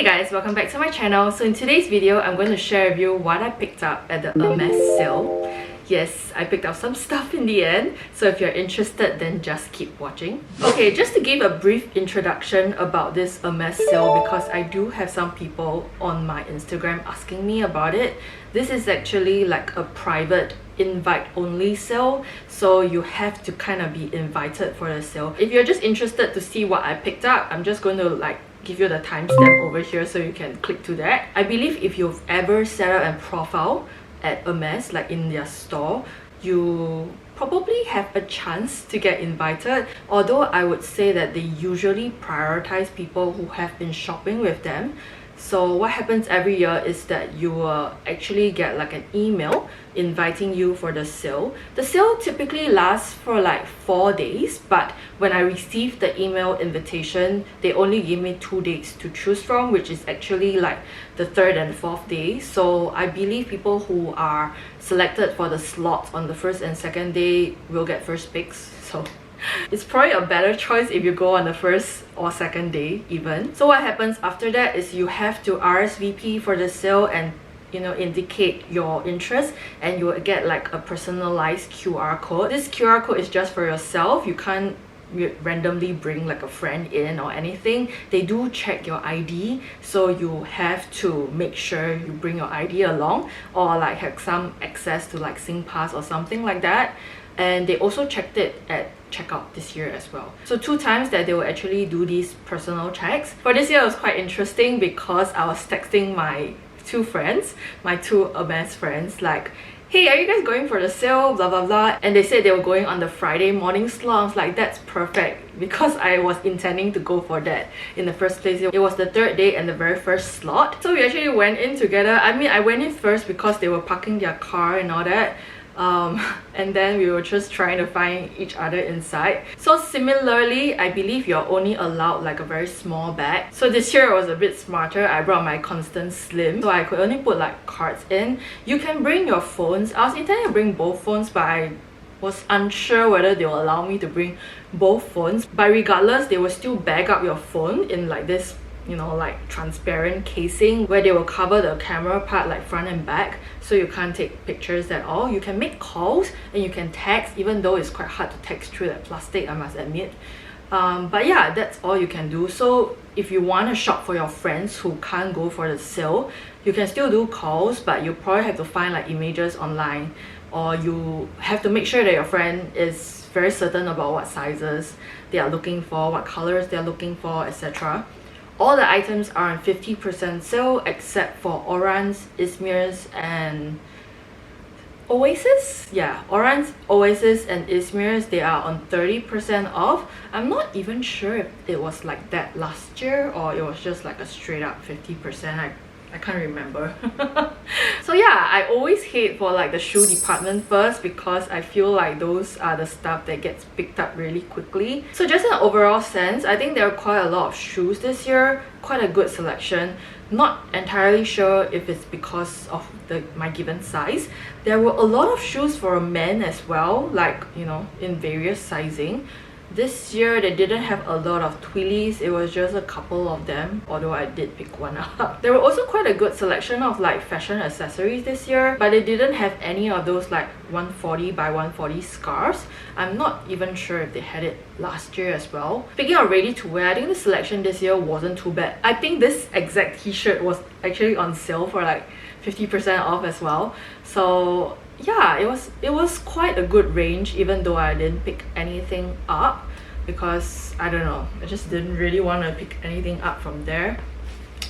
guys, welcome back to my channel. So in today's video, I'm going to share with you what I picked up at the Hermes sale. Yes, I picked up some stuff in the end, so if you're interested, then just keep watching. Okay, just to give a brief introduction about this Hermes sale, because I do have some people on my Instagram asking me about it. This is actually like a private invite-only sale, so you have to kind of be invited for the sale. If you're just interested to see what I picked up, I'm just going to like give you the timestamp over here so you can click to that. I believe if you've ever set up a profile at Hermes, like in their store, you probably have a chance to get invited, although I would say that they usually prioritize people who have been shopping with them. So what happens every year is that you will actually get like an email inviting you for the sale. The sale typically lasts for like 4 days, but when I received the email invitation, they only gave me 2 days to choose from, which is actually like the 3rd and 4th day. So I believe people who are selected for the slots on the 1st and 2nd day will get first picks. So it's probably a better choice if you go on the 1st or 2nd day even. So what happens after that is you have to RSVP for the sale and indicate your interest, and you will get like a personalized QR code. This QR code is just for yourself. You can't randomly bring like a friend in or anything. They do check your ID, so you have to make sure you bring your ID along, or like have some access to like SingPass or something like that. And they also checked it at checkout this year as well. So 2 times that they will actually do these personal checks. For this year, it was quite interesting because I was texting my 2 friends, my 2 Hermes friends, like, hey, are you guys going for the sale, blah blah blah, and they said they were going on the Friday morning slot. I was like, that's perfect, because I was intending to go for that in the first place. It was the 3rd day and the very first slot, so we actually went in together. I mean, I went in first because they were parking their car and all that, and then we were just trying to find each other inside. So similarly, I believe you're only allowed like a very small bag. So this year I was a bit smarter. I brought my Constant Slim, so I could only put like cards in. You can bring your phones. I was intending to bring both phones, but I was unsure whether they will allow me to bring both phones. But regardless, they will still bag up your phone in like this, like transparent casing where they will cover the camera part like front and back, so you can't take pictures at all. You can make calls and you can text, even though it's quite hard to text through that plastic, I must admit. But yeah, that's all you can do. So if you want to shop for your friends who can't go for the sale, you can still do calls, but you probably have to find like images online, or you have to make sure that your friend is very certain about what sizes they are looking for, what colors they're looking for, etc. All the items are on 50% sale except for Orans, Izmir's, and Oasis. Yeah, Orans, Oasis, and Izmir's, they are on 30% off. I'm not even sure if it was like that last year or it was just like a straight up 50%. I can't remember. So yeah, I always hate for like the shoe department first, because I feel like those are the stuff that gets picked up really quickly. So just in an overall sense, I think there are quite a lot of shoes this year, quite a good selection. Not entirely sure if it's because of my given size. There were a lot of shoes for men as well, like in various sizing. This year they didn't have a lot of Twillys, it was just a couple of them, although I did pick one up. There were also quite a good selection of like fashion accessories this year, but they didn't have any of those like 140 by 140 scarves. I'm not even sure if they had it last year as well. Speaking of ready to wear, I think the selection this year wasn't too bad. I think this exact t-shirt was actually on sale for like 50% off as well. So yeah, it was quite a good range, even though I didn't pick anything up, because I don't know, I just didn't really want to pick anything up from there.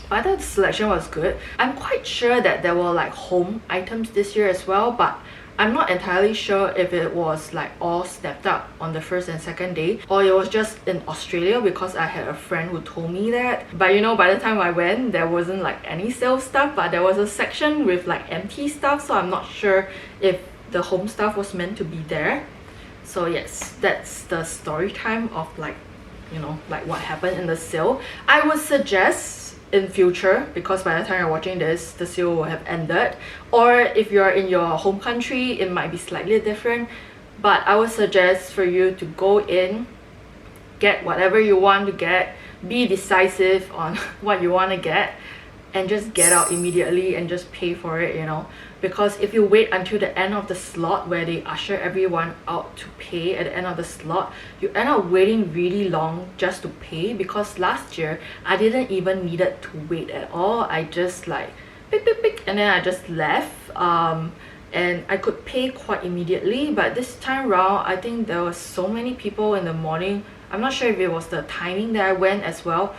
But I thought the selection was good. I'm quite sure that there were like home items this year as well, but I'm not entirely sure if it was like all stepped up on the 1st and 2nd day, or it was just in Australia, because I had a friend who told me that. But by the time I went, there wasn't like any sale stuff, but there was a section with like empty stuff, so I'm not sure if the home stuff was meant to be there. So yes, that's the story time of like what happened in the sale. I would suggest in future, because by the time you're watching this, the sale will have ended, or if you're in your home country, it might be slightly different, but I would suggest for you to go in, get whatever you want to get, be decisive on what you want to get, and just get out immediately and just pay for it, you know. Because if you wait until the end of the slot where they usher everyone out to pay at the end of the slot, you end up waiting really long just to pay. Because last year I didn't even needed to wait at all. I just like pick and then I just left, and I could pay quite immediately. But this time around, I think there was so many people in the morning. I'm not sure if it was the timing that I went as well.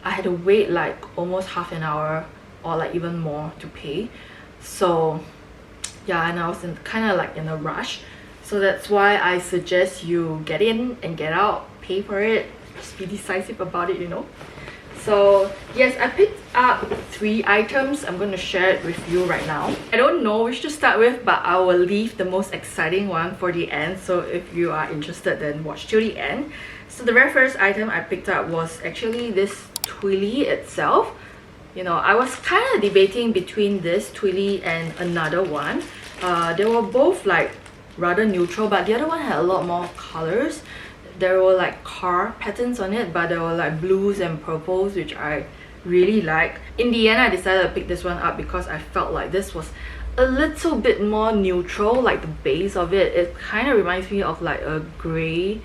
I had to wait like almost half an hour or like even more to pay. So yeah, and I was kind of like in a rush. So that's why I suggest you get in and get out, pay for it, just be decisive about it, you know. So yes, I picked up 3 items. I'm going to share it with you right now. I don't know which to start with, but I will leave the most exciting one for the end. So if you are interested, then watch till the end. So the very first item I picked up was actually this Twilly itself. You know, I was kind of debating between this Twilly and another one. They were both like rather neutral, but the other one had a lot more colors. There were like car patterns on it, but there were like blues and purples, which I really like. In the end, I decided to pick this one up because I felt like this was a little bit more neutral. Like the base of it, it kind of reminds me of like a grey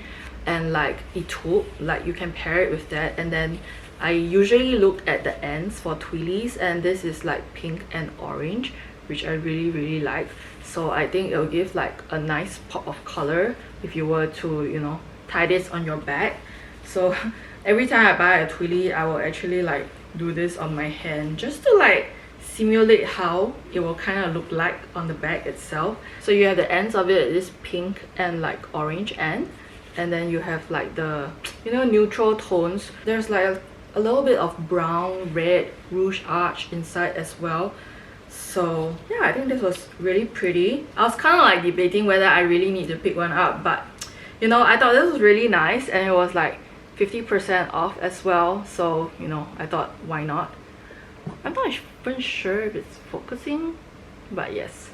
and like a taupe. Like you can pair it with that. And then I usually look at the ends for Twillys, and this is like pink and orange, which I really like. So I think it'll give like a nice pop of color if you were to, you know, tie this on your back. So every time I buy a Twilly, I will actually like do this on my hand just to like simulate how it will kind of look like on the back itself. So you have the ends of it, this pink and like orange end, and then you have like the, you know, neutral tones. There's like a little bit of brown, red, rouge arch inside as well. So yeah, I think this was really pretty. I was kind of like debating whether I really need to pick one up, but you know, I thought this was really nice, and it was like 50% off as well. So you know, I thought why not. I'm not even sure if it's focusing, but yes,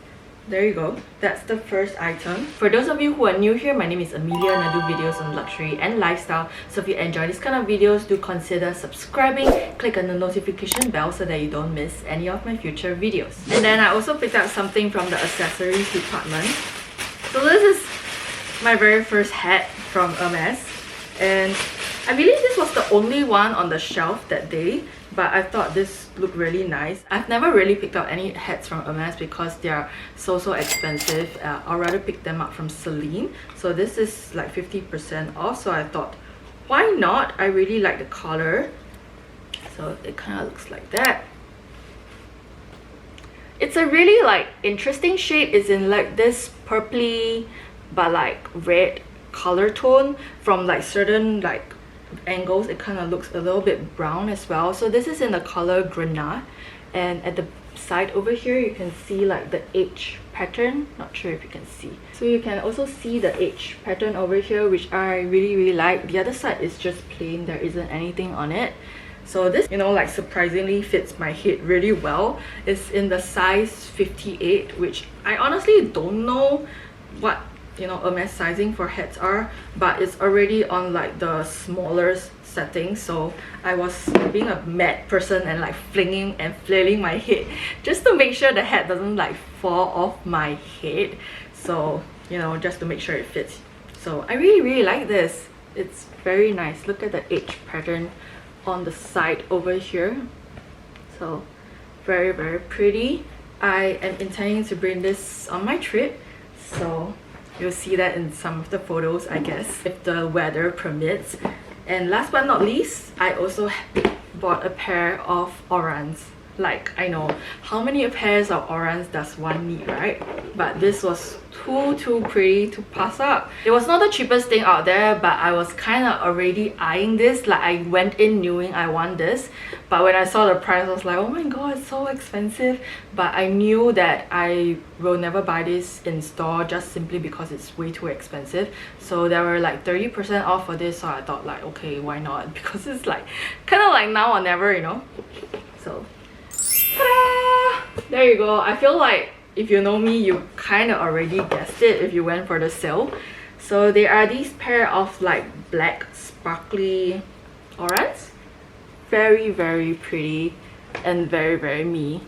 there you go. That's the first item. For those of you who are new here, my name is Amelia and I do videos on luxury and lifestyle. So if you enjoy this kind of videos, do consider subscribing. Click on the notification bell so that you don't miss any of my future videos. And then I also picked up something from the accessories department. So this is my very first hat from Hermes, and I believe this was the only one on the shelf that day, but I thought this looked really nice. I've never really picked up any hats from Hermes because they are so expensive. I'd rather pick them up from Celine. So this is like 50% off, so I thought why not. I really like the color, so it kind of looks like that. It's a really like interesting shade. It's in like this purpley but like red color tone. From like certain like angles, it kind of looks a little bit brown as well. So this is in the color Grenat, and at the side over here you can see like the H pattern. Not sure if you can see. So you can also see the H pattern over here, which I really like. The other side is just plain, there isn't anything on it. So this, you know, like surprisingly fits my head really well. It's in the size 58, which I honestly don't know what, you know, Hermes sizing for hats are, but it's already on like the smaller setting. So I was being a mad person and like flinging and flailing my head just to make sure the hat doesn't like fall off my head. So, you know, just to make sure it fits. So I really like this. It's very nice. Look at the H pattern on the side over here. So very pretty. I am intending to bring this on my trip, so you'll see that in some of the photos, I guess, if the weather permits. And last but not least, I also bought a pair of Orans. Like, I know, how many pairs of Orans does one need, right? But this was too pretty to pass up. It was not the cheapest thing out there, but I was kind of already eyeing this. Like, I went in knowing I want this, but when I saw the price, I was like, oh my god, it's so expensive. But I knew that I will never buy this in store just simply because it's way too expensive. So there were like 30% off for this, so I thought like, okay, why not? Because it's like kind of like now or never, you know. So ta-da! There you go. I feel like if you know me, you kind of already guessed it if you went for the sale. So there are these pair of like black sparkly Orans. Very pretty. and very, very me.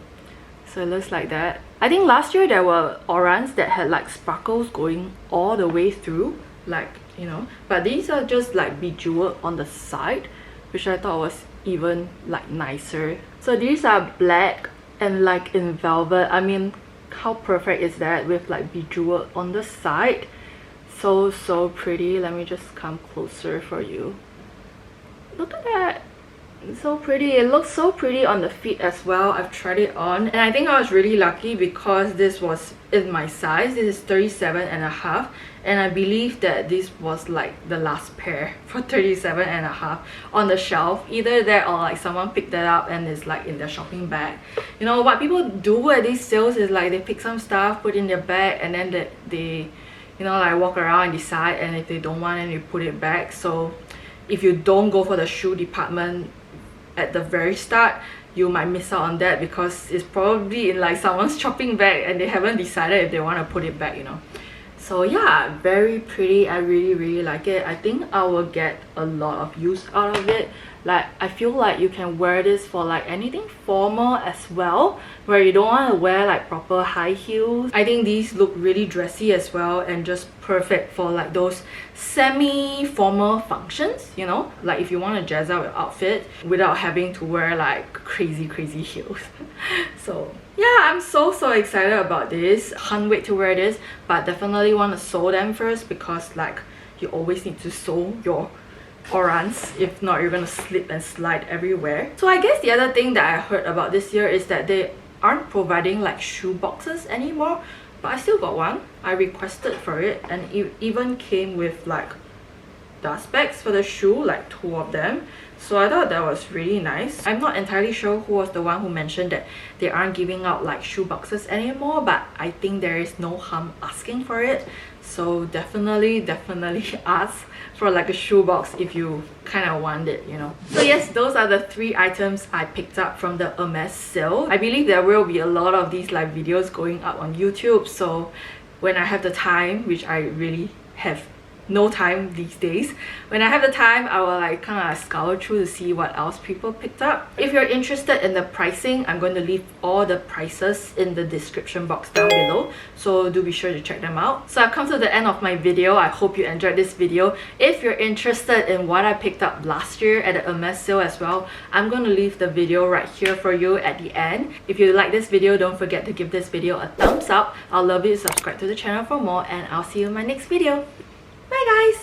So it looks like that. I think last year there were Orans that had like sparkles going all the way through, like, you know, but these are just like bejeweled on the side, which I thought was even like nicer. So these are black and like in velvet. I mean, how perfect is that with like bejeweled on the side? So pretty. Let me just come closer for you. Look at that. It's so pretty. It looks so pretty on the feet as well. I've tried it on and I think I was really lucky because this was in my size. This is 37.5 and I believe that this was like the last pair for 37.5 on the shelf. Either that or like someone picked that up and it's like in their shopping bag. You know what people do at these sales is like they pick some stuff, put in their bag, and then they you know, like walk around and decide, and if they don't want it, you put it back. So if you don't go for the shoe department at the very start, you might miss out on that because it's probably in like someone's shopping bag and they haven't decided if they want to put it back, you know. So yeah, very pretty. I really like it. I think I will get a lot of use out of it. Like, I feel like you can wear this for like anything formal as well, where you don't want to wear like proper high heels. I think these look really dressy as well and just perfect for like those semi-formal functions, you know, like if you want to jazz out your outfit without having to wear like crazy heels. So yeah, I'm so excited about this. Can't wait to wear this, but definitely want to sew them first because like you always need to sew your Orans, if not you're gonna slip and slide everywhere. So I guess the other thing that I heard about this year is that they aren't providing like shoe boxes anymore, but I still got one. I requested for it and it even came with like dust bags for the shoe, like 2 of them. So I thought that was really nice. I'm not entirely sure who was the one who mentioned that they aren't giving out like shoe boxes anymore, but I think there is no harm asking for it. So definitely ask for like a shoe box if you kind of want it, you know. So yes, those are the 3 items I picked up from the Hermès sale. I believe there will be a lot of these like videos going up on YouTube, so when I have the time, which I really have no time these days, when I have the time, I will like kind of scour through to see what else people picked up. If you're interested in the pricing, I'm going to leave all the prices in the description box down below, so do be sure to check them out. So I've come to the end of my video. I hope you enjoyed this video. If you're interested in what I picked up last year at the Hermès sale as well, I'm going to leave the video right here for you at the end. If you like this video, don't forget to give this video a thumbs up. I'll love you to subscribe to the channel for more, and I'll see you in my next video. Bye guys!